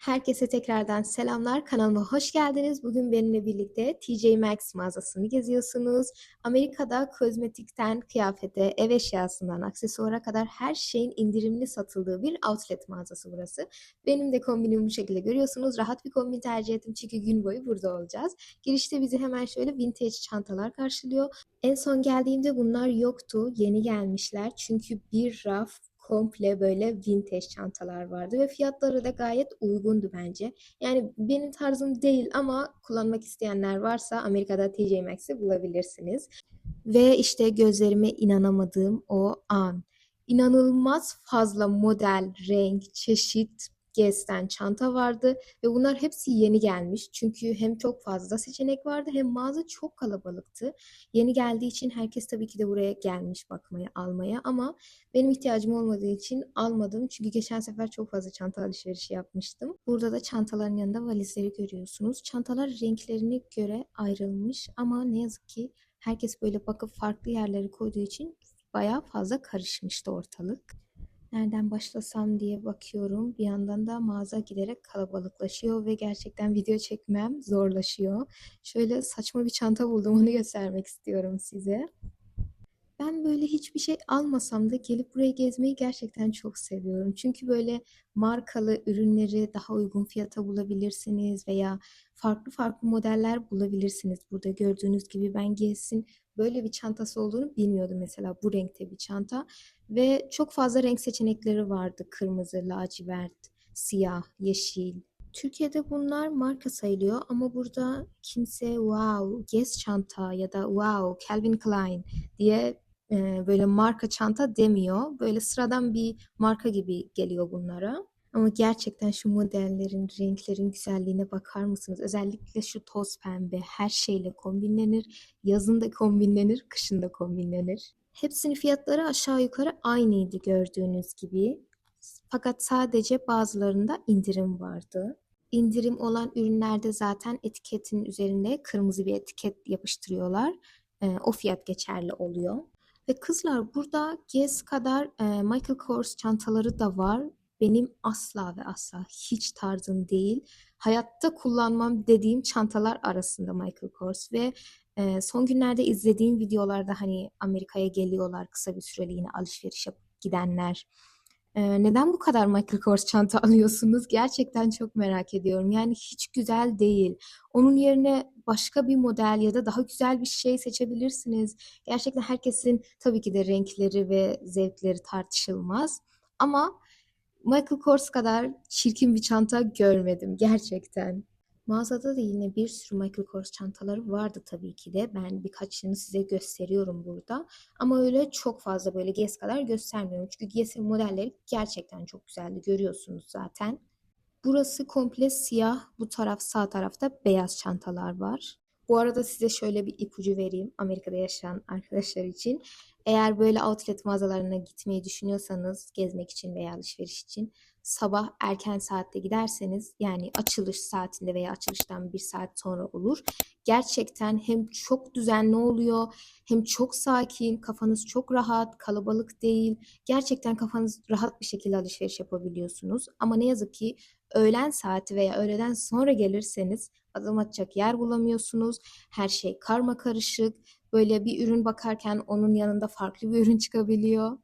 Herkese tekrardan selamlar. Kanalıma hoş geldiniz. Bugün benimle birlikte TJ Maxx mağazasını geziyorsunuz. Amerika'da kozmetikten kıyafete, ev eşyasından aksesuara kadar her şeyin indirimli satıldığı bir outlet mağazası burası. Benim de kombinimi bu şekilde görüyorsunuz. Rahat bir kombin tercih ettim çünkü gün boyu burada olacağız. Girişte bizi hemen şöyle vintage çantalar karşılıyor. En son geldiğimde bunlar yoktu. Yeni gelmişler. Çünkü bir raf komple böyle vintage çantalar vardı ve fiyatları da gayet uygundu bence. Yani benim tarzım değil ama kullanmak isteyenler varsa Amerika'da TJ Maxx'i bulabilirsiniz. Ve işte gözlerime inanamadığım o an. İnanılmaz fazla model, renk, çeşit Guess'ten çanta vardı ve bunlar hepsi yeni gelmiş. Çünkü hem çok fazla seçenek vardı hem mağaza çok kalabalıktı. Yeni geldiği için herkes tabii ki de buraya gelmiş bakmaya, almaya ama benim ihtiyacım olmadığı için almadım. Çünkü geçen sefer çok fazla çanta alışverişi yapmıştım. Burada da çantaların yanında valizleri görüyorsunuz. Çantalar renklerine göre ayrılmış ama ne yazık ki herkes böyle bakıp farklı yerlere koyduğu için bayağı fazla karışmıştı ortalık. Nereden başlasam diye bakıyorum. Bir yandan da mağaza giderek kalabalıklaşıyor ve gerçekten video çekmem zorlaşıyor. Şöyle saçma bir çanta buldum, onu göstermek istiyorum size. Ben böyle hiçbir şey almasam da gelip burayı gezmeyi gerçekten çok seviyorum. Çünkü böyle markalı ürünleri daha uygun fiyata bulabilirsiniz veya farklı farklı modeller bulabilirsiniz. Burada gördüğünüz gibi ben Guess'in böyle bir çantası olduğunu bilmiyordum, mesela bu renkte bir çanta ve çok fazla renk seçenekleri vardı. Kırmızı, lacivert, siyah, yeşil. Türkiye'de bunlar marka sayılıyor ama burada kimse wow Guess çanta ya da wow Calvin Klein diye böyle marka çanta demiyor. Böyle sıradan bir marka gibi geliyor bunlara. Ama gerçekten şu modellerin, renklerin güzelliğine bakar mısınız? Özellikle şu toz pembe her şeyle kombinlenir. Yazın da kombinlenir, kışın da kombinlenir. Hepsinin fiyatları aşağı yukarı aynıydı gördüğünüz gibi. Fakat sadece bazılarında indirim vardı. İndirim olan ürünlerde zaten etiketin üzerinde kırmızı bir etiket yapıştırıyorlar. O fiyat geçerli oluyor. Ve kızlar, burada Guess kadar Michael Kors çantaları da var. Benim asla ve asla hiç tarzım değil. Hayatta kullanmam dediğim çantalar arasında Michael Kors ve son günlerde izlediğim videolarda hani Amerika'ya geliyorlar kısa bir süreliğine alışveriş yapıp gidenler. Neden bu kadar Michael Kors çanta alıyorsunuz? Gerçekten çok merak ediyorum. Yani hiç güzel değil. Onun yerine başka bir model ya da daha güzel bir şey seçebilirsiniz. Gerçekten herkesin tabii ki de renkleri ve zevkleri tartışılmaz. Ama Michael Kors kadar çirkin bir çanta görmedim gerçekten. Mağazada da yine bir sürü Michael Kors çantaları vardı tabii ki de. Ben birkaçını size gösteriyorum burada. Ama öyle çok fazla böyle Guess kadar göstermiyorum. Çünkü Guess'in modelleri gerçekten çok güzeldi. Görüyorsunuz zaten. Burası komple siyah. Bu taraf, sağ tarafta beyaz çantalar var. Bu arada size şöyle bir ipucu vereyim Amerika'da yaşayan arkadaşlar için. Eğer böyle outlet mağazalarına gitmeyi düşünüyorsanız gezmek için veya alışveriş için sabah erken saatte giderseniz, yani açılış saatinde veya açılıştan bir saat sonra olur. Gerçekten hem çok düzenli oluyor hem çok sakin, kafanız çok rahat, kalabalık değil. Gerçekten kafanız rahat bir şekilde alışveriş yapabiliyorsunuz. Ama ne yazık ki öğlen saati veya öğleden sonra gelirseniz adım atacak yer bulamıyorsunuz. Her şey karma karışık. Böyle bir ürün bakarken onun yanında farklı bir ürün çıkabiliyor.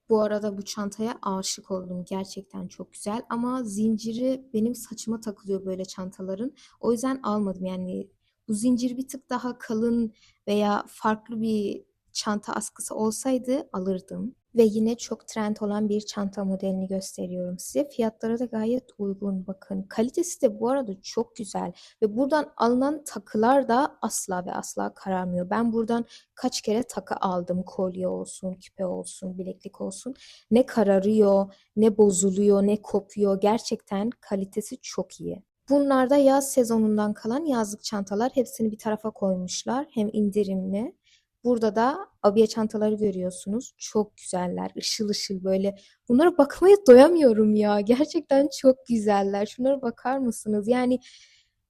Bu arada bu çantaya aşık oldum. Gerçekten çok güzel ama zinciri benim saçıma takılıyor böyle çantaların. O yüzden almadım. Yani bu zincir bir tık daha kalın veya farklı bir çanta askısı olsaydı alırdım. Ve yine çok trend olan bir çanta modelini gösteriyorum size. Fiyatları da gayet uygun. Bakın kalitesi de bu arada çok güzel. Ve buradan alınan takılar da asla ve asla kararmıyor. Ben buradan kaç kere takı aldım. Kolye olsun, küpe olsun, bileklik olsun. Ne kararıyor, ne bozuluyor, ne kopuyor. Gerçekten kalitesi çok iyi. Bunlar da yaz sezonundan kalan yazlık çantalar. Hepsini bir tarafa koymuşlar. Hem indirimli. Burada da abiye çantaları görüyorsunuz. Çok güzeller. Işıl ışıl böyle. Bunlara bakmaya doyamıyorum ya. Gerçekten çok güzeller. Şunlara bakar mısınız? Yani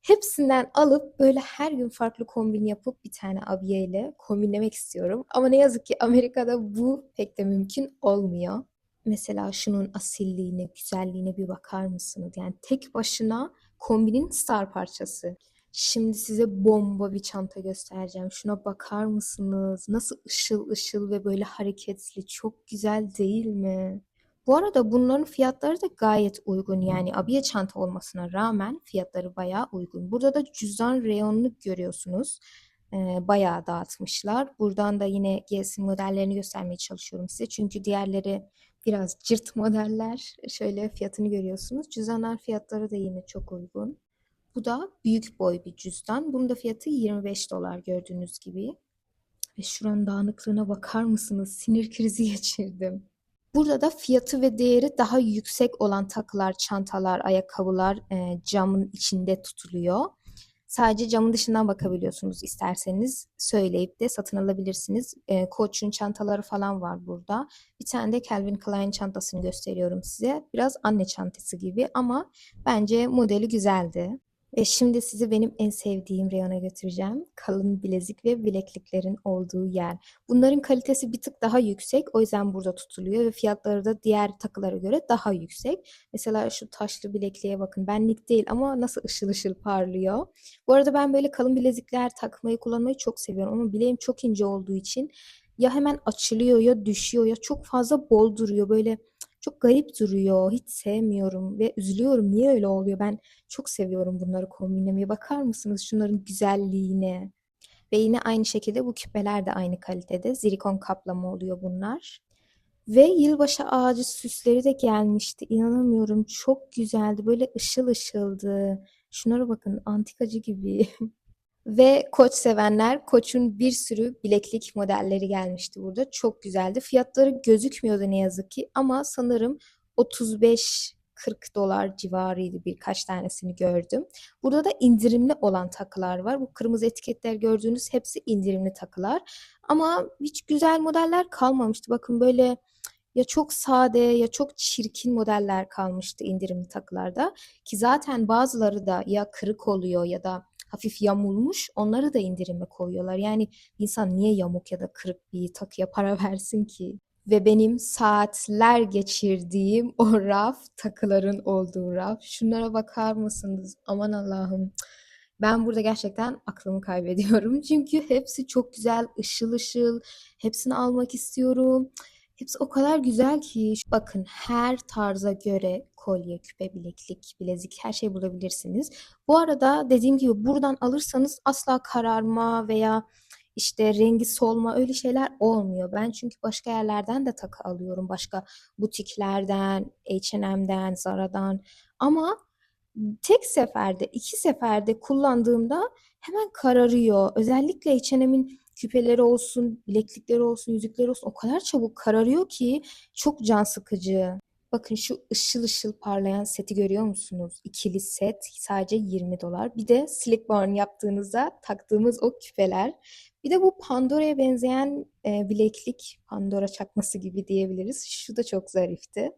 hepsinden alıp böyle her gün farklı kombin yapıp bir tane abiyeyle kombinlemek istiyorum. Ama ne yazık ki Amerika'da bu pek de mümkün olmuyor. Mesela şunun asilliğine, güzelliğine bir bakar mısınız? Yani tek başına kombinin star parçası. Şimdi size bomba bir çanta göstereceğim. Şuna bakar mısınız? Nasıl ışıl ışıl ve böyle hareketli. Çok güzel değil mi? Bu arada bunların fiyatları da gayet uygun. Yani abiye çanta olmasına rağmen fiyatları bayağı uygun. Burada da cüzdan reyonunu görüyorsunuz. Bayağı dağıtmışlar. Buradan da yine GS'in modellerini göstermeye çalışıyorum size. Çünkü diğerleri biraz cırt modeller. Şöyle fiyatını görüyorsunuz. Cüzdanlar fiyatları da yine çok uygun. Bu da büyük boy bir cüzdan. Bunun da fiyatı 25 dolar gördüğünüz gibi. Ve şuranın dağınıklığına bakar mısınız? Sinir krizi geçirdim. Burada da fiyatı ve değeri daha yüksek olan takılar, çantalar, ayakkabılar camın içinde tutuluyor. Sadece camın dışından bakabiliyorsunuz isterseniz söyleyip de satın alabilirsiniz. Coach'un çantaları falan var burada. Bir tane de Calvin Klein çantasını gösteriyorum size. Biraz anne çantası gibi ama bence modeli güzeldi. Ve şimdi sizi benim en sevdiğim reyona götüreceğim. Kalın bilezik ve bilekliklerin olduğu yer. Bunların kalitesi bir tık daha yüksek. O yüzden burada tutuluyor ve fiyatları da diğer takılara göre daha yüksek. Mesela şu taşlı bilekliğe bakın. Benlik değil ama nasıl ışıl ışıl parlıyor. Bu arada ben böyle kalın bilezikler takmayı, kullanmayı çok seviyorum. Ama bileğim çok ince olduğu için ya hemen açılıyor ya düşüyor ya çok fazla bol duruyor. Böyle çok garip duruyor. Hiç sevmiyorum ve üzülüyorum. Niye öyle oluyor? Ben çok seviyorum bunları kombinlemeyi. Bakar mısınız şunların güzelliğine? Ve yine aynı şekilde bu küpeler de aynı kalitede. Zirkon kaplama oluyor bunlar. Ve yılbaşı ağacı süsleri de gelmişti. İnanamıyorum. Çok güzeldi. Böyle ışıl ışıldı. Şunlara bakın, antikacı gibi. Ve Koç sevenler, Koç'un bir sürü bileklik modelleri gelmişti burada. Çok güzeldi. Fiyatları gözükmüyordu ne yazık ki ama sanırım 35-40 dolar civarıydı, birkaç tanesini gördüm. Burada da indirimli olan takılar var. Bu kırmızı etiketler gördüğünüz hepsi indirimli takılar. Ama hiç güzel modeller kalmamıştı. Bakın böyle ya çok sade ya çok çirkin modeller kalmıştı indirimli takılarda. Ki zaten bazıları da ya kırık oluyor ya da hafif yamulmuş. Onları da indirime koyuyorlar. Yani insan niye yamuk ya da kırık bir takıya para versin ki? Ve benim saatler geçirdiğim o raf, takıların olduğu raf. Şunlara bakar mısınız? Aman Allah'ım. Ben burada gerçekten aklımı kaybediyorum. Çünkü hepsi çok güzel, ışıl ışıl. Hepsini almak istiyorum. Hepsi o kadar güzel ki. Bakın, her tarza göre kolye, küpe, bileklik, bilezik her şey bulabilirsiniz. Bu arada dediğim gibi buradan alırsanız asla kararma veya işte rengi solma öyle şeyler olmuyor. Ben çünkü başka yerlerden de takı alıyorum. Başka butiklerden, H&M'den, Zara'dan. Ama tek seferde, iki seferde kullandığımda hemen kararıyor. Özellikle H&M'in küpeleri olsun, bileklikleri olsun, yüzükleri olsun o kadar çabuk kararıyor ki çok can sıkıcı. Bakın şu ışıl ışıl parlayan seti görüyor musunuz? İkili set sadece 20 dolar. Bir de slip burn yaptığınızda taktığımız o küpeler. Bir de bu Pandora'ya benzeyen bileklik, Pandora çakması gibi diyebiliriz. Şu da çok zarifti.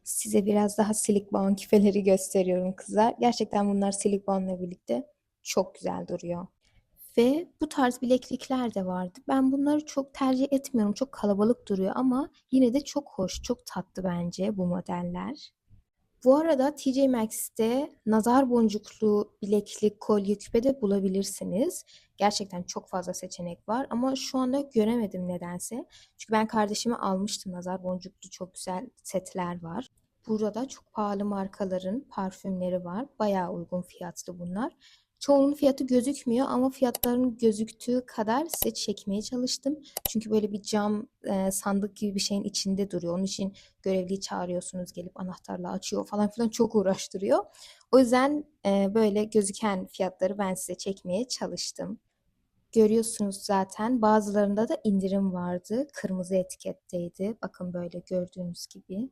Size biraz daha silikon küpeleri gösteriyorum kızlar. Gerçekten bunlar silikonla birlikte çok güzel duruyor. Ve bu tarz bileklikler de vardı. Ben bunları çok tercih etmiyorum. Çok kalabalık duruyor ama yine de çok hoş, çok tatlı bence bu modeller. Bu arada TJ Maxx'te nazar boncuklu bileklik, kolye, küpe de bulabilirsiniz. Gerçekten çok fazla seçenek var ama şu anda göremedim nedense. Çünkü ben kardeşime almıştım, nazar boncuklu çok güzel setler var. Burada çok pahalı markaların parfümleri var. Bayağı uygun fiyatlı bunlar. Çoğunun fiyatı gözükmüyor ama fiyatların gözüktüğü kadar size çekmeye çalıştım. Çünkü böyle bir cam sandık gibi bir şeyin içinde duruyor. Onun için görevliyi çağırıyorsunuz, gelip anahtarla açıyor falan filan, çok uğraştırıyor. O yüzden böyle gözüken fiyatları ben size çekmeye çalıştım. Görüyorsunuz zaten, bazılarında da indirim vardı. Kırmızı etiketteydi. Bakın böyle gördüğünüz gibi.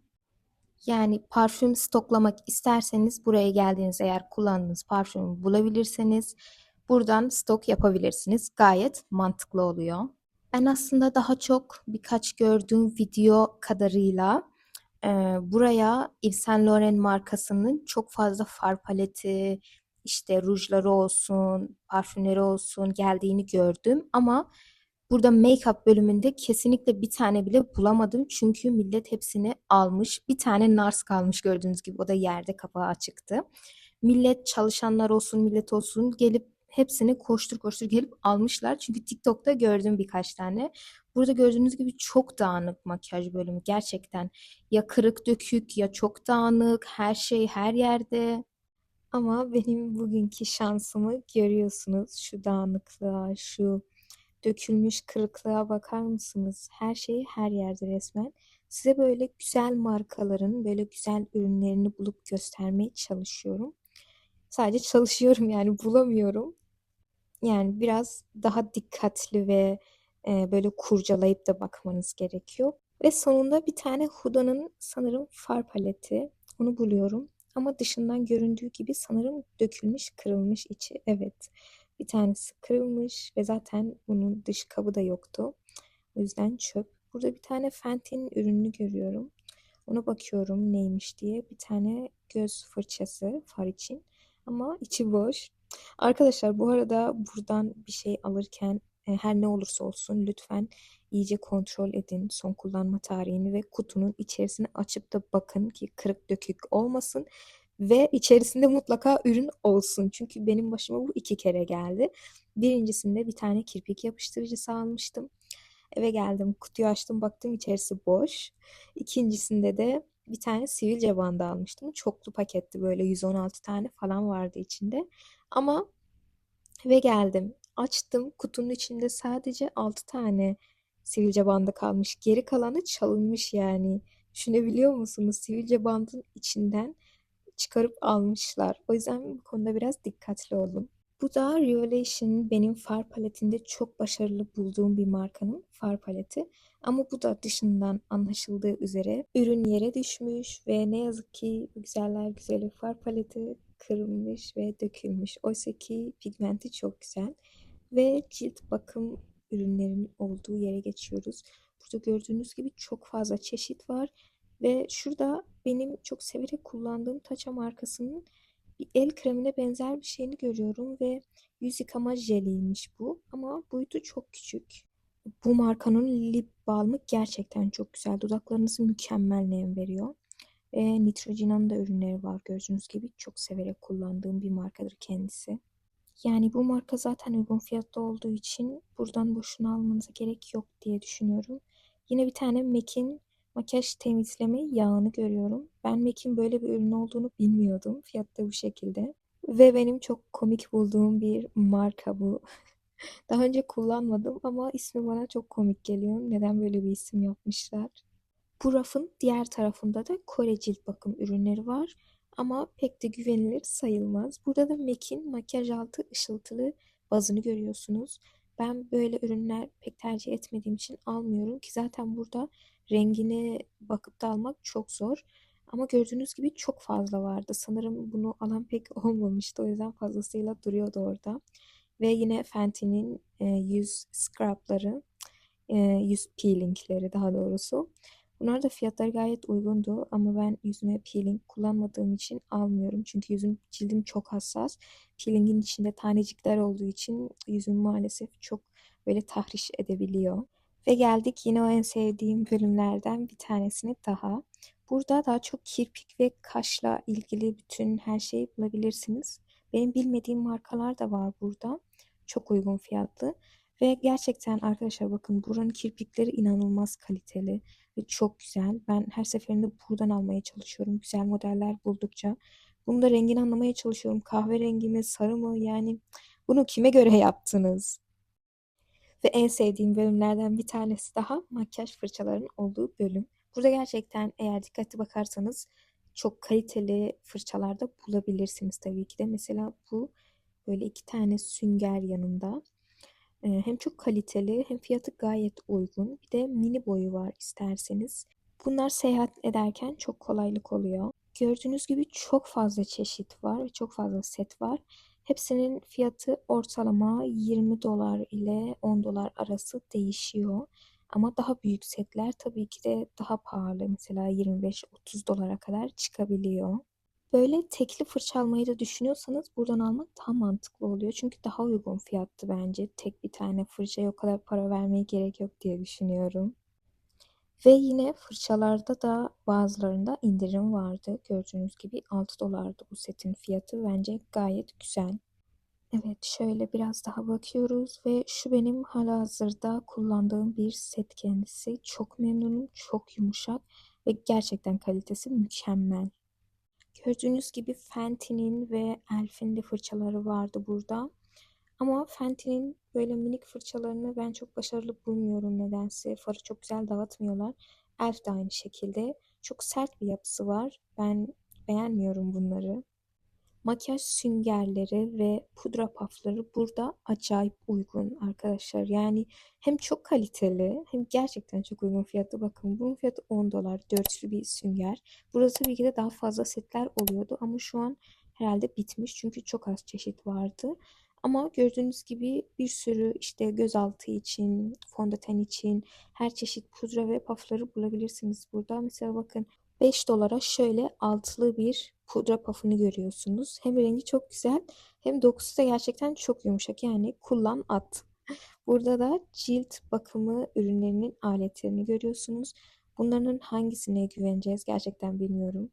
Yani parfüm stoklamak isterseniz buraya geldiğinizde eğer kullandığınız parfümü bulabilirseniz buradan stok yapabilirsiniz. Gayet mantıklı oluyor. Ben aslında daha çok birkaç gördüğüm video kadarıyla buraya Yves Saint Laurent markasının çok fazla far paleti, işte rujları olsun, parfümleri olsun geldiğini gördüm. Ama Burada make-up bölümünde kesinlikle bir tane bile bulamadım. Çünkü millet hepsini almış. Bir tane NARS kalmış gördüğünüz gibi. O da yerde, kapağı açıktı. Millet, çalışanlar olsun, millet olsun, gelip hepsini koştur koştur gelip almışlar. Çünkü TikTok'ta gördüm birkaç tane. Burada gördüğünüz gibi çok dağınık makyaj bölümü gerçekten. Ya kırık dökük ya çok dağınık. Her şey her yerde. Ama benim bugünkü şansımı görüyorsunuz. Şu dağınıklığa, şu dökülmüş kırıklığa bakar mısınız? Her şey her yerde resmen. Size böyle güzel markaların, böyle güzel ürünlerini bulup göstermeye çalışıyorum. Sadece çalışıyorum yani bulamıyorum. Yani biraz daha dikkatli ve böyle kurcalayıp da bakmanız gerekiyor. Ve sonunda bir tane Huda'nın sanırım far paleti. Onu buluyorum. Ama dışından göründüğü gibi sanırım dökülmüş, kırılmış içi. Evet. Bir tanesi kırılmış ve zaten bunun dış kabı da yoktu. O yüzden çöp. Burada bir tane Fenty'nin ürününü görüyorum. Ona bakıyorum neymiş diye. Bir tane göz fırçası far için. Ama içi boş. Arkadaşlar bu arada buradan bir şey alırken her ne olursa olsun lütfen iyice kontrol edin son kullanma tarihini ve kutunun içerisini açıp da bakın ki kırık dökük olmasın ve içerisinde mutlaka ürün olsun. Çünkü benim başıma bu 2 kere geldi. Birincisinde bir tane kirpik yapıştırıcısı almıştım. Eve geldim, kutuyu açtım, baktım içerisi boş. İkincisinde de bir tane sivilce bandı almıştım. Çoklu paketti, böyle 116 tane falan vardı içinde. Ama eve geldim, açtım. Kutunun içinde sadece 6 tane sivilce bandı kalmış. Geri kalanı çalınmış yani. Düşünebiliyor musunuz? Sivilce bandın içinden çıkarıp almışlar. O yüzden bu konuda biraz dikkatli olun. Bu da Revelation, benim far paletinde çok başarılı bulduğum bir markanın far paleti. Ama bu da dışından anlaşıldığı üzere ürün yere düşmüş ve ne yazık ki bu güzeller güzeli far paleti kırılmış ve dökülmüş. Oysa ki pigmenti çok güzel. Ve cilt bakım ürünlerinin olduğu yere geçiyoruz. Burada gördüğünüz gibi çok fazla çeşit var. Ve şurada benim çok severek kullandığım Tatcha markasının bir el kremine benzer bir şeyini görüyorum ve yüz yıkama jeliymiş bu ama boyutu çok küçük. Bu markanın lip balmı gerçekten çok güzel. Dudaklarınızı mükemmel nem veriyor. Ve Neutrogena'nın da ürünleri var gördüğünüz gibi. Çok severek kullandığım bir markadır kendisi. Yani bu marka zaten uygun fiyatta olduğu için buradan boşuna almanıza gerek yok diye düşünüyorum. Yine bir tane MAC'in makyaj temizleme yağını görüyorum. Ben MAC'in böyle bir ürün olduğunu bilmiyordum. Fiyat da bu şekilde. Ve benim çok komik bulduğum bir marka bu. Daha önce kullanmadım ama ismi bana çok komik geliyor. Neden böyle bir isim yapmışlar? Bu rafın diğer tarafında da Kore cilt bakım ürünleri var. Ama pek de güvenilir sayılmaz. Burada da MAC'in makyaj altı ışıltılı bazını görüyorsunuz. Ben böyle ürünler pek tercih etmediğim için almıyorum ki zaten burada rengine bakıp da almak çok zor. Ama gördüğünüz gibi çok fazla vardı. Sanırım bunu alan pek olmamıştı. O yüzden fazlasıyla duruyordu orada. Ve yine Fenty'nin yüz scrubları, yüz peelingleri daha doğrusu. Bunlar da fiyatları gayet uygundu ama ben yüzüme peeling kullanmadığım için almıyorum. Çünkü cildim çok hassas. Peelingin içinde tanecikler olduğu için yüzüm maalesef çok böyle tahriş edebiliyor. Ve geldik yine o en sevdiğim bölümlerden bir tanesine daha. Burada daha çok kirpik ve kaşla ilgili bütün her şeyi bulabilirsiniz. Benim bilmediğim markalar da var burada. Çok uygun fiyatlı. Ve gerçekten arkadaşlar bakın buranın kirpikleri inanılmaz kaliteli ve çok güzel. Ben her seferinde buradan almaya çalışıyorum. Güzel modeller buldukça. Bunun da rengini anlamaya çalışıyorum. Kahverengi mi, sarı mı? Yani bunu kime göre yaptınız? Ve en sevdiğim bölümlerden bir tanesi daha makyaj fırçalarının olduğu bölüm. Burada gerçekten eğer dikkatli bakarsanız çok kaliteli fırçalar da bulabilirsiniz tabii ki de. Mesela bu böyle 2 tane sünger yanında. Hem çok kaliteli hem fiyatı gayet uygun. Bir de mini boyu var isterseniz. Bunlar seyahat ederken çok kolaylık oluyor. Gördüğünüz gibi çok fazla çeşit var ve çok fazla set var. Hepsinin fiyatı ortalama 20 dolar ile 10 dolar arası değişiyor. Ama daha büyük setler tabii ki de daha pahalı. Mesela 25-30 dolara kadar çıkabiliyor. Böyle tekli fırça almayı da düşünüyorsanız buradan almak daha mantıklı oluyor. Çünkü daha uygun fiyattı bence. Tek bir tane fırçaya o kadar para vermeye gerek yok diye düşünüyorum. Ve yine fırçalarda da bazılarında indirim vardı. Gördüğünüz gibi 6 dolardı bu setin fiyatı. Bence gayet güzel. Evet, şöyle biraz daha bakıyoruz ve şu benim halihazırda kullandığım bir set kendisi. Çok memnunum, çok yumuşak ve gerçekten kalitesi mükemmel. Gördüğünüz gibi Fenty'nin ve Elf'in de fırçaları vardı burada. Ama Fenty'nin böyle minik fırçalarını ben çok başarılı bulmuyorum nedense. Farı çok güzel dağıtmıyorlar. Elf de aynı şekilde. Çok sert bir yapısı var. Ben beğenmiyorum bunları. Makyaj süngerleri ve pudra pafları burada acayip uygun arkadaşlar. Yani hem çok kaliteli hem gerçekten çok uygun fiyatlı. Bakın bunun fiyatı 10 dolar. Dörtlü bir sünger. Burada tabii ki de daha fazla setler oluyordu ama şu an herhalde bitmiş. Çünkü çok az çeşit vardı. Ama gördüğünüz gibi bir sürü işte gözaltı için, fondöten için her çeşit pudra ve pafları bulabilirsiniz burada. Mesela bakın 5 dolara şöyle altılı bir pudra puff'ını görüyorsunuz. Hem rengi çok güzel hem dokusu da gerçekten çok yumuşak. Yani kullan at. Burada da cilt bakımı ürünlerinin aletlerini görüyorsunuz. Bunların hangisine güveneceğiz gerçekten bilmiyorum.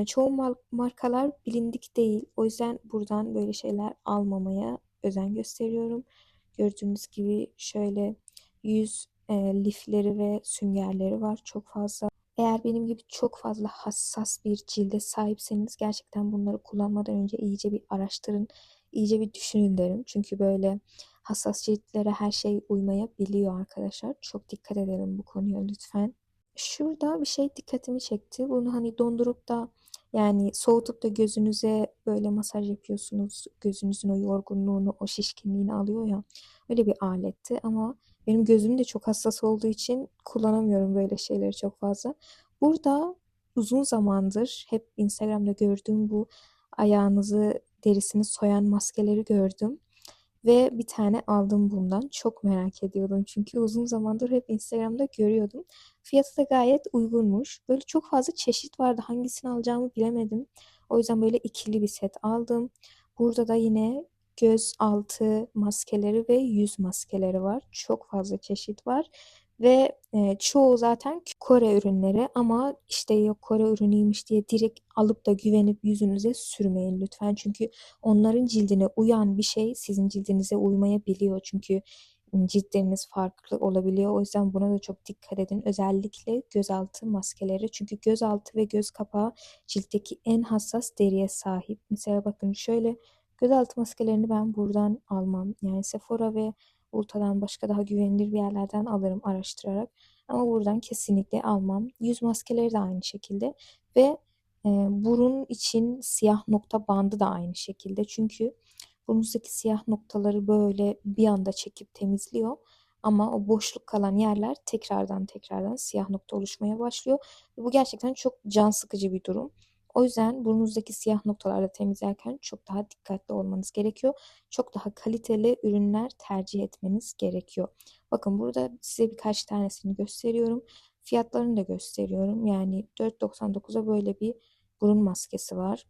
Çoğu markalar bilindik değil. O yüzden buradan böyle şeyler almamaya özen gösteriyorum. Gördüğünüz gibi şöyle yüz lifleri ve süngerleri var çok fazla. Eğer benim gibi çok fazla hassas bir cilde sahipseniz gerçekten bunları kullanmadan önce iyice bir araştırın, iyice bir düşünün derim. Çünkü böyle hassas ciltlere her şey uymayabiliyor arkadaşlar. Çok dikkat edelim bu konuya lütfen. Şurada bir şey dikkatimi çekti. Bunu hani dondurup da yani soğutup da gözünüze böyle masaj yapıyorsunuz. Gözünüzün o yorgunluğunu, o şişkinliğini alıyor ya. Öyle bir aletti ama benim gözüm de çok hassas olduğu için kullanamıyorum böyle şeyleri çok fazla. Burada uzun zamandır hep Instagram'da gördüğüm bu ayağınızı derisini soyan maskeleri gördüm. Ve bir tane aldım bundan. Çok merak ediyordum çünkü uzun zamandır hep Instagram'da görüyordum. Fiyatı da gayet uygunmuş. Böyle çok fazla çeşit vardı. Hangisini alacağımı bilemedim. O yüzden böyle ikili bir set aldım. Burada da yine göz altı maskeleri ve yüz maskeleri var. Çok fazla çeşit var. Ve çoğu zaten Kore ürünleri ama işte yok Kore ürünüymüş diye direkt alıp da güvenip yüzünüze sürmeyin lütfen. Çünkü onların cildine uyan bir şey sizin cildinize uymayabiliyor. Çünkü ciltleriniz farklı olabiliyor. O yüzden buna da çok dikkat edin. Özellikle gözaltı maskeleri. Çünkü gözaltı ve göz kapağı ciltteki en hassas deriye sahip. Mesela bakın şöyle gözaltı maskelerini ben buradan almam. Yani Sephora ve Ulta'dan başka daha güvenilir bir yerlerden alırım araştırarak. Ama buradan kesinlikle almam. Yüz maskeleri de aynı şekilde. Ve burun için siyah nokta bandı da aynı şekilde. Çünkü burnunuzdaki siyah noktaları böyle bir anda çekip temizliyor. Ama o boşluk kalan yerler tekrardan siyah nokta oluşmaya başlıyor. Ve bu gerçekten çok can sıkıcı bir durum. O yüzden burnunuzdaki siyah noktaları temizlerken çok daha dikkatli olmanız gerekiyor. Çok daha kaliteli ürünler tercih etmeniz gerekiyor. Bakın burada size birkaç tanesini gösteriyorum. Fiyatlarını da gösteriyorum. Yani 4,99'a böyle bir burun maskesi var.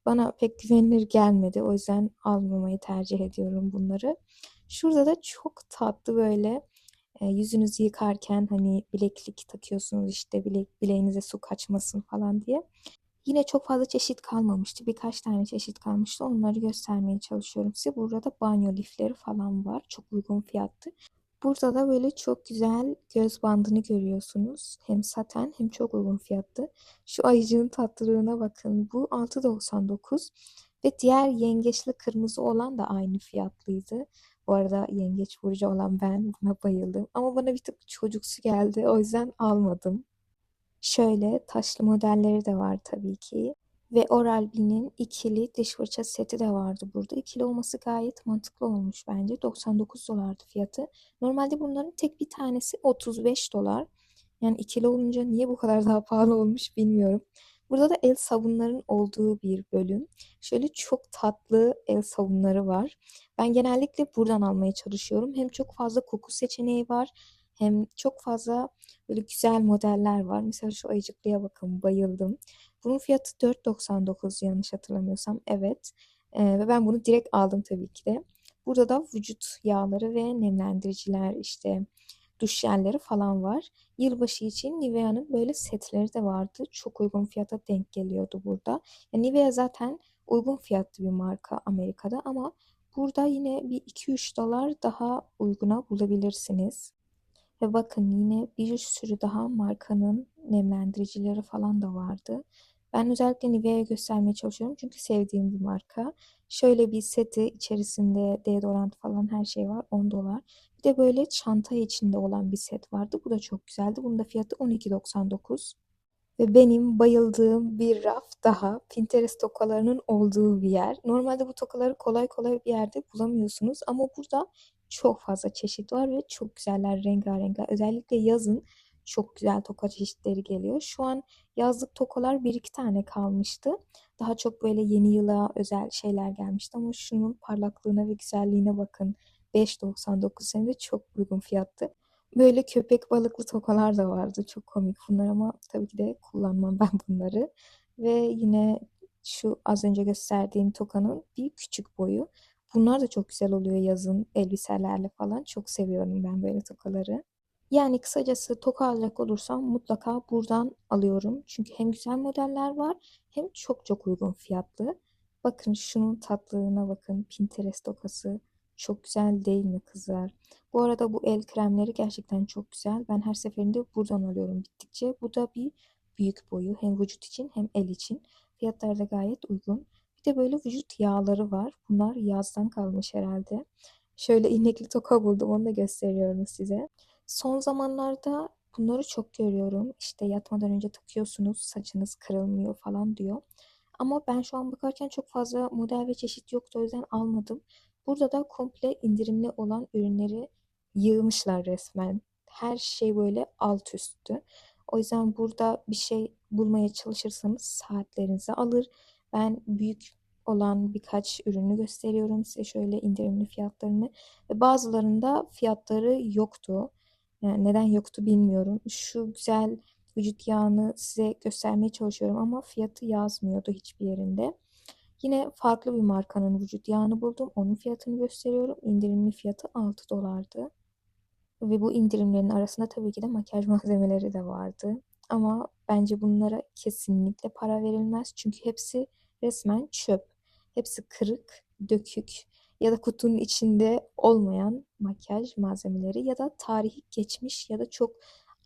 Bana pek güvenilir gelmedi. O yüzden almamayı tercih ediyorum bunları. Şurada da çok tatlı böyle yüzünüzü yıkarken hani bileklik takıyorsunuz işte bileğinize su kaçmasın falan diye. Yine çok fazla çeşit kalmamıştı. Birkaç tane çeşit kalmıştı. Onları göstermeye çalışıyorum size. Burada da banyo lifleri falan var. Çok uygun fiyatlı. Burada da böyle çok güzel göz bandını görüyorsunuz. Hem saten hem çok uygun fiyatlı. Şu ayıcığın tatlılığına bakın. Bu 6,99 ve diğer yengeçli kırmızı olan da aynı fiyatlıydı. Bu arada yengeç burcu olan ben buna bayıldım. Ama bana bir tık çocuksu geldi. O yüzden almadım. Şöyle taşlı modelleri de var tabii ki. Ve Oral-B'nin ikili diş fırça seti de vardı burada. İkili olması gayet mantıklı olmuş bence. 99 dolardı fiyatı. Normalde bunların tek bir tanesi 35 dolar. Yani ikili olunca niye bu kadar daha pahalı olmuş bilmiyorum. Burada da el sabunların olduğu bir bölüm. Şöyle çok tatlı el sabunları var. Ben genellikle buradan almaya çalışıyorum. Hem çok fazla koku seçeneği var. Hem çok fazla böyle güzel modeller var. Mesela şu ayıcıklıya bakın bayıldım. Bunun fiyatı 4,99 yanlış hatırlamıyorsam. Evet. Ve ben bunu direkt aldım tabii ki de. Burada da vücut yağları ve nemlendiriciler işte duş jelleri falan var. Yılbaşı için Nivea'nın böyle setleri de vardı. Çok uygun fiyata denk geliyordu burada. Ya Nivea zaten uygun fiyatlı bir marka Amerika'da ama burada yine bir 2-3 dolar daha uyguna bulabilirsiniz. Ve bakın yine bir sürü daha markanın nemlendiricileri falan da vardı. Ben özellikle Nivea'ya göstermeye çalışıyorum çünkü sevdiğim bir marka. Şöyle bir seti içerisinde deodorant falan her şey var 10 dolar. Bir de böyle çanta içinde olan bir set vardı. Bu da çok güzeldi. Bunun da fiyatı 12,99. Ve benim bayıldığım bir raf daha Pinterest tokalarının olduğu bir yer. Normalde bu tokaları kolay kolay bir yerde bulamıyorsunuz ama burada çok fazla çeşit var ve çok güzeller, rengarenkler. Özellikle yazın çok güzel toka çeşitleri geliyor. Şu an yazlık tokalar bir iki tane kalmıştı. Daha çok böyle yeni yıla özel şeyler gelmişti ama şunun parlaklığına ve güzelliğine bakın. 5,99 hem de çok uygun fiyattı. Böyle köpek balıklı tokalar da vardı. Çok komik bunlar ama tabii ki de kullanmam ben bunları. Ve yine şu az önce gösterdiğim tokanın bir küçük boyu. Bunlar da çok güzel oluyor yazın elbiselerle falan. Çok seviyorum ben böyle tokaları. Yani kısacası toka alacak olursam mutlaka buradan alıyorum. Çünkü hem güzel modeller var hem çok çok uygun fiyatlı. Bakın şunun tatlılığına bakın. Pinterest tokası. Çok güzel değil mi kızlar? Bu arada bu el kremleri gerçekten çok güzel. Ben her seferinde buradan alıyorum bittikçe. Bu da bir büyük boyu. Hem vücut için hem el için. Fiyatları da gayet uygun. Bir de böyle vücut yağları var. Bunlar yazdan kalmış herhalde. Şöyle inekli toka buldum. Onu da gösteriyorum size. Son zamanlarda bunları çok görüyorum. İşte yatmadan önce takıyorsunuz, saçınız kırılmıyor falan diyor. Ama ben şu an bakarken çok fazla model ve çeşit yoktu o yüzden almadım. Burada da komple indirimli olan ürünleri yığmışlar resmen. Her şey böyle alt üstü. O yüzden burada bir şey bulmaya çalışırsanız saatlerinizi alır. Ben büyük olan birkaç ürünü gösteriyorum size şöyle indirimli fiyatlarını. Ve bazılarında fiyatları yoktu. Yani neden yoktu bilmiyorum. Şu güzel vücut yağını size göstermeye çalışıyorum ama fiyatı yazmıyordu hiçbir yerinde. Yine farklı bir markanın vücut yağını buldum. Onun fiyatını gösteriyorum. İndirimli fiyatı 6 dolardı. Ve bu indirimlerin arasında tabii ki de makyaj malzemeleri de vardı. Ama bence bunlara kesinlikle para verilmez. Çünkü hepsi resmen çöp. Hepsi kırık, dökük ya da kutunun içinde olmayan makyaj malzemeleri ya da tarihi geçmiş ya da çok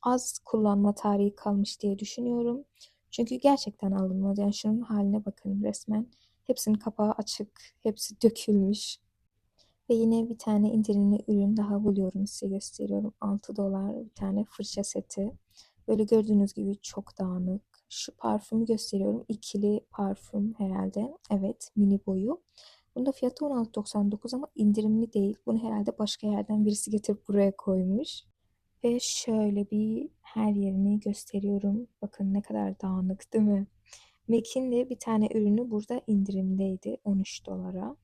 az kullanma tarihi kalmış diye düşünüyorum. Çünkü gerçekten alınmaz. Yani şunun haline bakın resmen. Hepsinin kapağı açık, hepsi dökülmüş. Ve yine bir tane indirimli ürün daha buluyorum size gösteriyorum. 6 dolar bir tane fırça seti. Böyle gördüğünüz gibi çok dağınık. Şu parfümü gösteriyorum. İkili parfüm herhalde. Evet, mini boyu. Bunun da fiyatı 16,99 ama indirimli değil. Bunu herhalde başka yerden birisi getirip buraya koymuş. Ve şöyle bir her yerini gösteriyorum. Bakın ne kadar dağınık değil mi? MAC'in de bir tane ürünü burada indirimdeydi 13 dolara.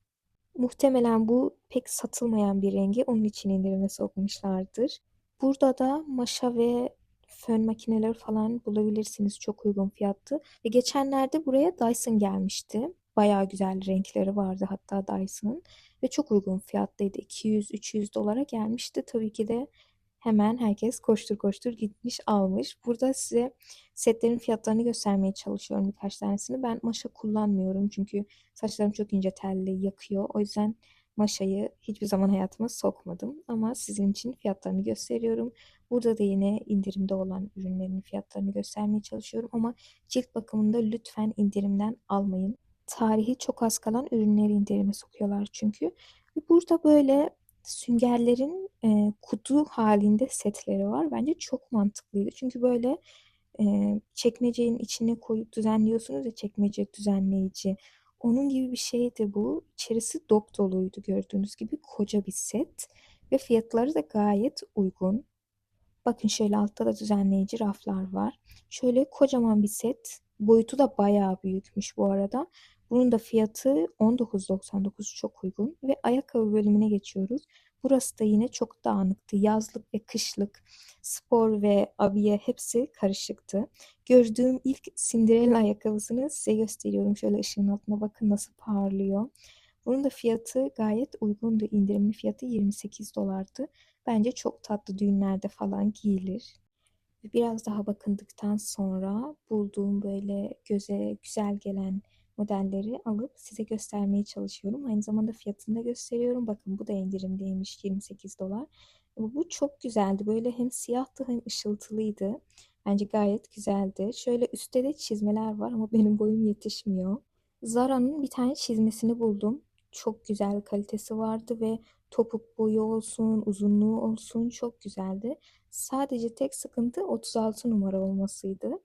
Muhtemelen bu pek satılmayan bir rengi onun için indirime sokmuşlardır. Burada da maşa ve fön makineleri falan bulabilirsiniz çok uygun fiyatlı. Ve geçenlerde buraya Dyson gelmişti. Bayağı güzel renkleri vardı hatta Dyson'ın. Ve çok uygun fiyatlıydı. 200-300 dolara gelmişti. Tabii ki de hemen herkes koştur koştur gitmiş almış. Burada size setlerin fiyatlarını göstermeye çalışıyorum birkaç tanesini. Ben maşa kullanmıyorum çünkü saçlarım çok ince telli yakıyor. O yüzden maşayı hiçbir zaman hayatıma sokmadım. Ama sizin için fiyatlarını gösteriyorum. Burada da yine indirimde olan ürünlerin fiyatlarını göstermeye çalışıyorum. Ama cilt bakımında lütfen indirimden almayın. Tarihi çok az kalan ürünleri indirime sokuyorlar çünkü. Ve burada böyle süngerlerin kutu halinde setleri var. Bence çok mantıklıydı. Çünkü böyle çekmecenin içine koyup düzenliyorsunuz ya çekmece düzenleyici. Onun gibi bir şeydi bu. İçerisi dop doluydu gördüğünüz gibi koca bir set ve fiyatları da gayet uygun. Bakın şöyle altta da düzenleyici raflar var. Şöyle kocaman bir set. Boyutu da bayağı büyükmüş bu arada. Bunun da fiyatı 19,99 çok uygun ve ayakkabı bölümüne geçiyoruz. Burası da yine çok dağınıktı. Yazlık ve kışlık, spor ve abiye hepsi karışıktı. Gördüğüm ilk Cinderella ayakkabısını size gösteriyorum. Şöyle ışığın altına bakın nasıl parlıyor. Bunun da fiyatı gayet uygundu. İndirimli fiyatı 28 dolardı. Bence çok tatlı, düğünlerde falan giyilir. Biraz daha bakındıktan sonra bulduğum böyle göze güzel gelen modelleri alıp size göstermeye çalışıyorum. Aynı zamanda fiyatını da gösteriyorum. Bakın bu da indirimdeymiş, 28 dolar. Bu çok güzeldi. Böyle hem siyahtı hem ışıltılıydı. Bence gayet güzeldi. Şöyle üstte de çizmeler var ama benim boyum yetişmiyor. Zara'nın bir tane çizmesini buldum. Çok güzel kalitesi vardı ve topuk boyu olsun, uzunluğu olsun çok güzeldi. Sadece tek sıkıntı 36 numara olmasıydı.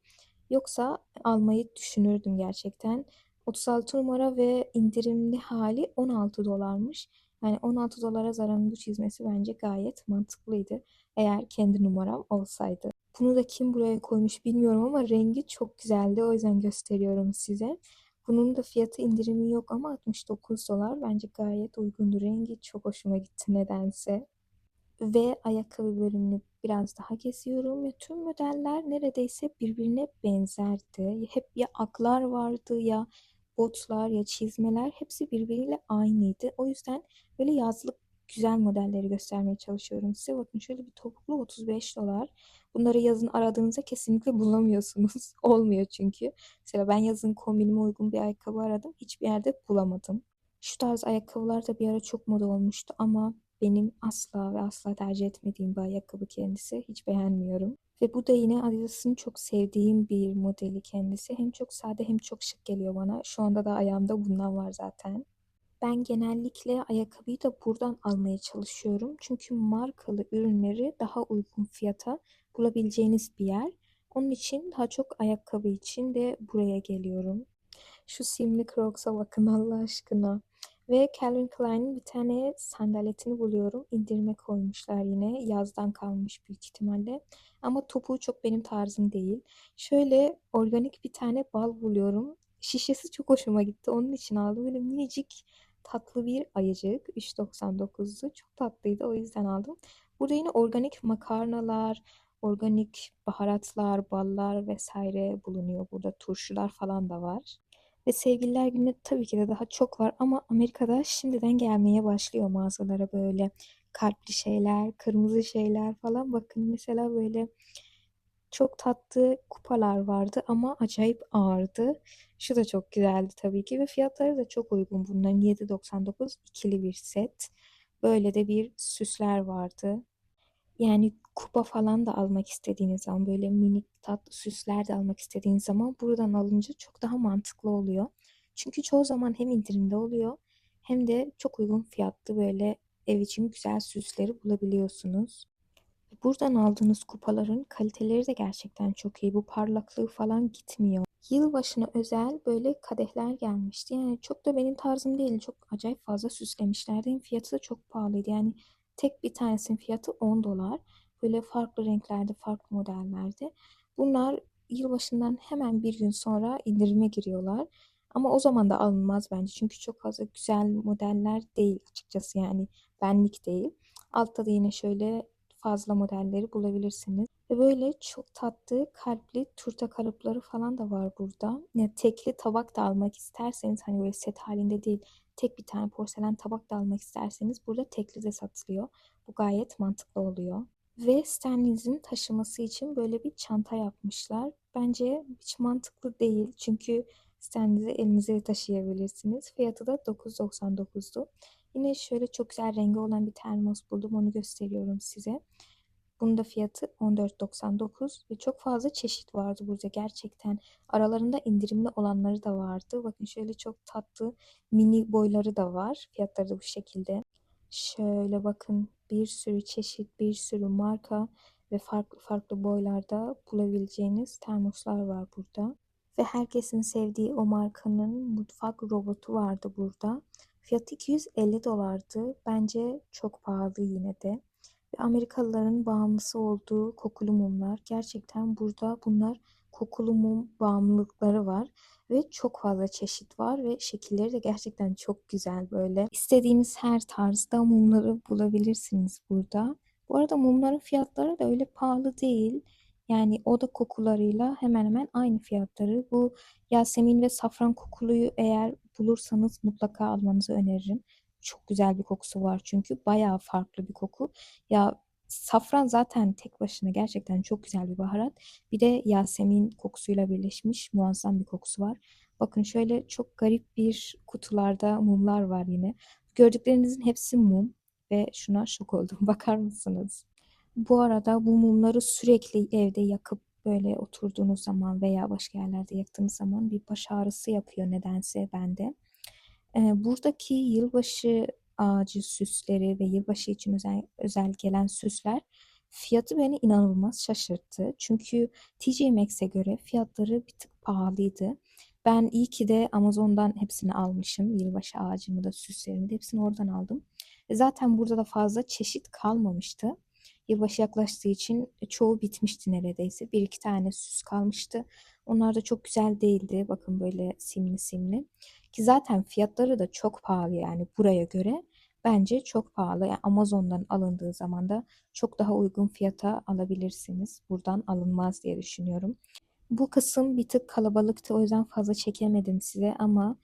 Yoksa almayı düşünürdüm gerçekten. 36 numara ve indirimli hali 16 dolarmış. Yani 16 dolara Zara'nın bu çizmesi bence gayet mantıklıydı. Eğer kendi numaram olsaydı. Bunu da kim buraya koymuş bilmiyorum ama rengi çok güzeldi. O yüzden gösteriyorum size. Bunun da fiyatı indirimi yok ama 69 dolar. Bence gayet uygundu. Rengi çok hoşuma gitti nedense. Ve ayakkabı bölümünü biraz daha geziyorum. Ya tüm modeller neredeyse birbirine benzerdi. Hep ya aklar vardı ya botlar ya çizmeler hepsi birbiriyle aynıydı. O yüzden böyle yazlık güzel modelleri göstermeye çalışıyorum size. Bakın şöyle bir topuklu 35 dolar. Bunları yazın aradığınızda kesinlikle bulamıyorsunuz. Olmuyor çünkü. Mesela ben yazın kombinime uygun bir ayakkabı aradım. Hiçbir yerde bulamadım. Şu tarz ayakkabılar da bir ara çok moda olmuştu ama benim asla ve asla tercih etmediğim bir ayakkabı kendisi. Hiç beğenmiyorum. Ve bu da yine Adidas'ın çok sevdiğim bir modeli kendisi. Hem çok sade hem çok şık geliyor bana. Şu anda da ayağımda bundan var zaten. Ben genellikle ayakkabıyı da buradan almaya çalışıyorum. Çünkü markalı ürünleri daha uygun fiyata bulabileceğiniz bir yer. Onun için daha çok ayakkabı için de buraya geliyorum. Şu simli Crocs'a bakın Allah aşkına. Ve Calvin Klein'in bir tane sandaletini buluyorum. İndirime koymuşlar yine. Yazdan kalmış büyük ihtimalle. Ama topuğu çok benim tarzım değil. Şöyle organik bir tane bal buluyorum. Şişesi çok hoşuma gitti. Onun için aldım. Böyle minicik tatlı bir ayıcık. 3,99'du. Çok tatlıydı. O yüzden aldım. Burada yine organik makarnalar, organik baharatlar, ballar vesaire bulunuyor. Burada turşular falan da var. Ve Sevgililer Günü'nde tabii ki de daha çok var ama Amerika'da şimdiden gelmeye başlıyor mağazalara böyle kalpli şeyler, kırmızı şeyler falan. Bakın mesela böyle çok tatlı kupalar vardı ama acayip ağırdı. Şu da çok güzeldi tabii ki ve fiyatları da çok uygun bunların 7,99 ikili bir set. Böyle de bir süsler vardı. Yani kupa falan da almak istediğiniz zaman böyle minik tatlı süsler de almak istediğiniz zaman buradan alınca çok daha mantıklı oluyor. Çünkü çoğu zaman hem indirimde oluyor hem de çok uygun fiyatlı böyle ev için güzel süsleri bulabiliyorsunuz. Buradan aldığınız kupaların kaliteleri de gerçekten çok iyi. Bu parlaklığı falan gitmiyor. Yılbaşına özel böyle kadehler gelmişti. Yani çok da benim tarzım değil. Çok acayip fazla süslemişlerdi. Hem fiyatı da çok pahalıydı. Yani tek bir tanesinin fiyatı 10 dolar. Böyle farklı renklerde, farklı modellerde. Bunlar yılbaşından hemen bir gün sonra indirime giriyorlar. Ama o zaman da alınmaz bence. Çünkü çok fazla güzel modeller değil açıkçası yani benlik değil. Altta da yine şöyle fazla modelleri bulabilirsiniz. Ve böyle çok tatlı kalpli turta kalıpları falan da var burada. Yani tekli tabak da almak isterseniz hani böyle set halinde değil tek bir tane porselen tabak da almak isterseniz burada tekli de satılıyor. Bu gayet mantıklı oluyor. Ve Stanley's'in taşıması için böyle bir çanta yapmışlar. Bence hiç mantıklı değil. Çünkü Stanley's'i elinize taşıyabilirsiniz. Fiyatı da 9,99'du. Yine şöyle çok güzel rengi olan bir termos buldum. Onu gösteriyorum size. Bunun da fiyatı 14,99 ve çok fazla çeşit vardı burada gerçekten. Aralarında indirimli olanları da vardı. Bakın şöyle çok tatlı mini boyları da var. Fiyatları da bu şekilde. Şöyle bakın bir sürü çeşit, bir sürü marka ve farklı farklı boylarda bulabileceğiniz termoslar var burada. Ve herkesin sevdiği o markanın mutfak robotu vardı burada. Fiyatı 250 dolardı. Bence çok pahalı yine de. Ve Amerikalıların bağımlısı olduğu kokulu mumlar. Gerçekten burada bunlar kokulu mum bağımlılıkları var ve çok fazla çeşit var ve şekilleri de gerçekten çok güzel böyle. İstediğiniz her tarzda mumları bulabilirsiniz burada. Bu arada mumların fiyatları da öyle pahalı değil. Yani oda kokularıyla hemen hemen aynı fiyatları. Bu Yasemin ve safran kokuluyu eğer bulursanız mutlaka almanızı öneririm. Çok güzel bir kokusu var çünkü bayağı farklı bir koku. Ya safran zaten tek başına gerçekten çok güzel bir baharat. Bir de Yasemin kokusuyla birleşmiş muazzam bir kokusu var. Bakın şöyle çok garip bir kutularda mumlar var yine. Gördüklerinizin hepsi mum ve şuna şok oldum. Bakar mısınız? Bu arada bu mumları sürekli evde yakıp böyle oturduğunuz zaman veya başka yerlerde yaktığınız zaman bir baş ağrısı yapıyor nedense bende. Buradaki yılbaşı ağacı süsleri ve yılbaşı için özel gelen süsler fiyatı beni inanılmaz şaşırttı. Çünkü TJ Maxx'e göre fiyatları bir tık pahalıydı. Ben iyi ki de Amazon'dan hepsini almışım. Yılbaşı ağacımı da süslerimi de hepsini oradan aldım. Zaten burada da fazla çeşit kalmamıştı. Yılbaşı yaklaştığı için çoğu bitmişti neredeyse. Bir iki tane süs kalmıştı. Onlar da çok güzel değildi. Bakın böyle simli simli. Ki zaten fiyatları da çok pahalı yani buraya göre. Bence çok pahalı. Yani Amazon'dan alındığı zaman da çok daha uygun fiyata alabilirsiniz. Buradan alınmaz diye düşünüyorum. Bu kısım bir tık kalabalıktı, o yüzden fazla çekemedim size ama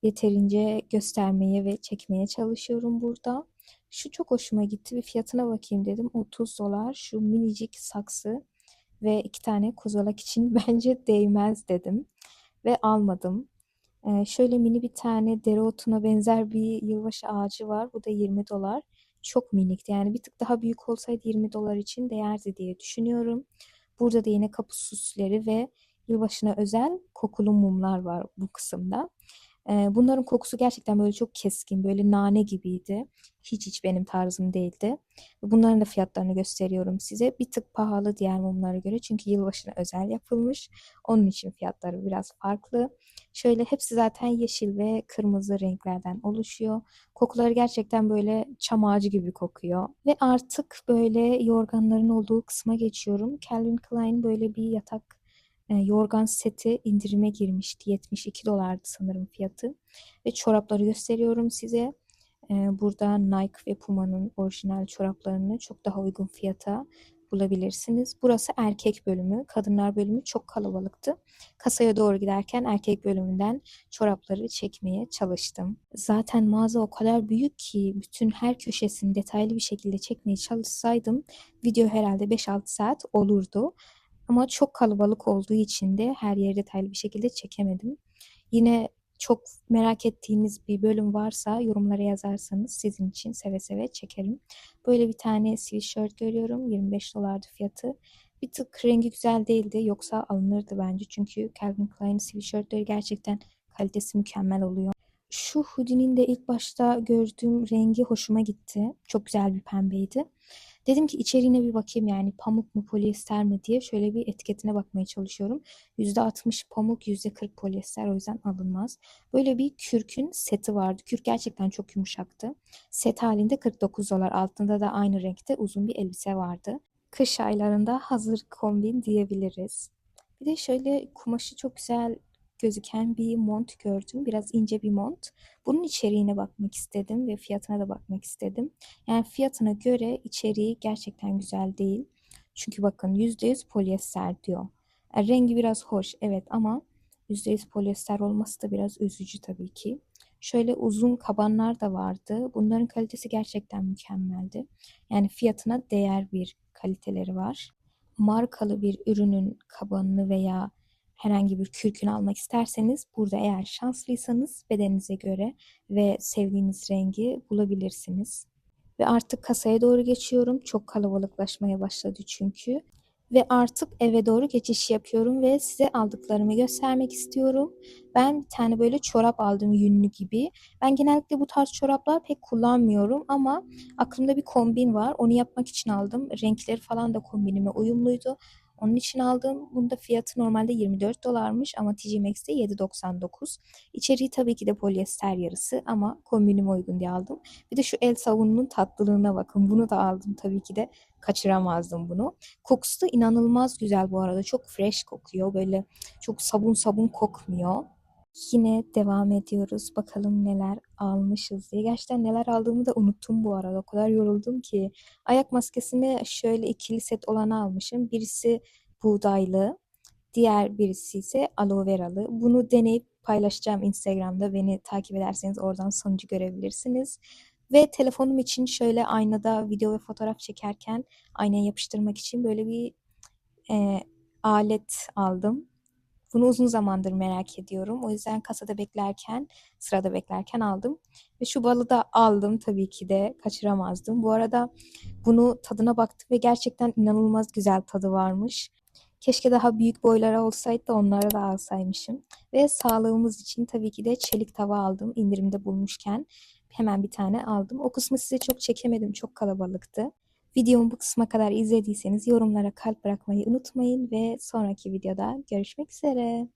yeterince göstermeye ve çekmeye çalışıyorum burada. Şu çok hoşuma gitti. Bir fiyatına bakayım dedim. 30 dolar şu minicik saksı ve iki tane kozalak için bence değmez dedim ve almadım. Şöyle mini bir tane dereotuna benzer bir yılbaşı ağacı var. Bu da 20 dolar. Çok minikti. Yani bir tık daha büyük olsaydı 20 dolar için değerdi diye düşünüyorum. Burada da yine kapı süsleri ve yılbaşına özel kokulu mumlar var bu kısımda. Bunların kokusu gerçekten böyle çok keskin, böyle nane gibiydi. Hiç benim tarzım değildi. Bunların da fiyatlarını gösteriyorum size. Bir tık pahalı diğer mumlara göre çünkü yılbaşına özel yapılmış. Onun için fiyatları biraz farklı. Şöyle hepsi zaten yeşil ve kırmızı renklerden oluşuyor. Kokuları gerçekten böyle çam ağacı gibi kokuyor. Ve artık böyle yorganların olduğu kısma geçiyorum. Calvin Klein böyle bir yatak yorgan seti indirime girmişti. 72 dolardı sanırım fiyatı. Ve çorapları gösteriyorum size. Burada Nike ve Puma'nın orijinal çoraplarını çok daha uygun fiyata bulabilirsiniz. Burası erkek bölümü. Kadınlar bölümü çok kalabalıktı. Kasaya doğru giderken erkek bölümünden çorapları çekmeye çalıştım. Zaten mağaza o kadar büyük ki bütün her köşesini detaylı bir şekilde çekmeye çalışsaydım video herhalde 5-6 saat olurdu. Ama çok kalabalık olduğu için de her yeri detaylı bir şekilde çekemedim. Yine çok merak ettiğiniz bir bölüm varsa yorumlara yazarsanız sizin için seve seve çekerim. Böyle bir tane sweatshirt görüyorum. 25 dolardı fiyatı. Bir tık rengi güzel değildi. Yoksa alınırdı bence. Çünkü Calvin Klein sweatshirtleri gerçekten kalitesi mükemmel oluyor. Şu hoodie'nin de ilk başta gördüğüm rengi hoşuma gitti. Çok güzel bir pembeydi. Dedim ki içeriğine bir bakayım yani pamuk mu polyester mi diye şöyle bir etiketine bakmaya çalışıyorum. %60 pamuk, %40 polyester, o yüzden alınmaz. Böyle bir kürkün seti vardı. Kürk gerçekten çok yumuşaktı. Set halinde 49 dolar. Altında da aynı renkte uzun bir elbise vardı. Kış aylarında hazır kombin diyebiliriz. Bir de şöyle kumaşı çok güzel gözüken bir mont gördüm. Biraz ince bir mont. Bunun içeriğine bakmak istedim ve fiyatına da bakmak istedim. Yani fiyatına göre içeriği gerçekten güzel değil. Çünkü bakın %100 polyester diyor. Rengi biraz hoş evet ama %100 polyester olması da biraz üzücü tabii ki. Şöyle uzun kabanlar da vardı. Bunların kalitesi gerçekten mükemmeldi. Yani fiyatına değer bir kaliteleri var. Markalı bir ürünün kabanını veya herhangi bir kürkünü almak isterseniz burada eğer şanslıysanız bedeninize göre ve sevdiğiniz rengi bulabilirsiniz. Ve artık kasaya doğru geçiyorum. Çok kalabalıklaşmaya başladı çünkü. Ve artık eve doğru geçiş yapıyorum ve size aldıklarımı göstermek istiyorum. Ben bir tane böyle çorap aldım yünlü gibi. Ben genellikle bu tarz çoraplar pek kullanmıyorum ama aklımda bir kombin var. Onu yapmak için aldım. Renkleri falan da kombinime uyumluydu. Onun için aldım. Bunda fiyatı normalde $24'mış ama TJ Maxx'te $7.99. İçeriği tabii ki de polyester yarısı ama kombinime uygun diye aldım. Bir de şu el sabununun tatlılığına bakın. Bunu da aldım tabii ki de. Kaçıramazdım bunu. Kokusu da inanılmaz güzel bu arada. Çok fresh kokuyor. Böyle çok sabun sabun kokmuyor. Yine devam ediyoruz. Bakalım neler almışız diye. Gerçekten neler aldığımı da unuttum bu arada. O kadar yoruldum ki. Ayak maskesini şöyle ikili set olanı almışım. Birisi buğdaylı, diğer birisi ise aloe veralı. Bunu deneyip paylaşacağım Instagram'da. Beni takip ederseniz oradan sonucu görebilirsiniz. Ve telefonum için şöyle aynada video ve fotoğraf çekerken aynaya yapıştırmak için böyle bir e, alet aldım. Bunu uzun zamandır merak ediyorum. O yüzden sırada beklerken aldım. Ve şu balı da aldım tabii ki de kaçıramazdım. Bu arada bunu tadına baktım ve gerçekten inanılmaz güzel tadı varmış. Keşke daha büyük boylara olsaydı da onlara da alsaymışım. Ve sağlığımız için tabii ki de çelik tava aldım. İndirimde bulmuşken hemen bir tane aldım. O kısmı size çok çekemedim. Çok kalabalıktı. Videomu bu kısma kadar izlediyseniz yorumlara kalp bırakmayı unutmayın ve sonraki videoda görüşmek üzere.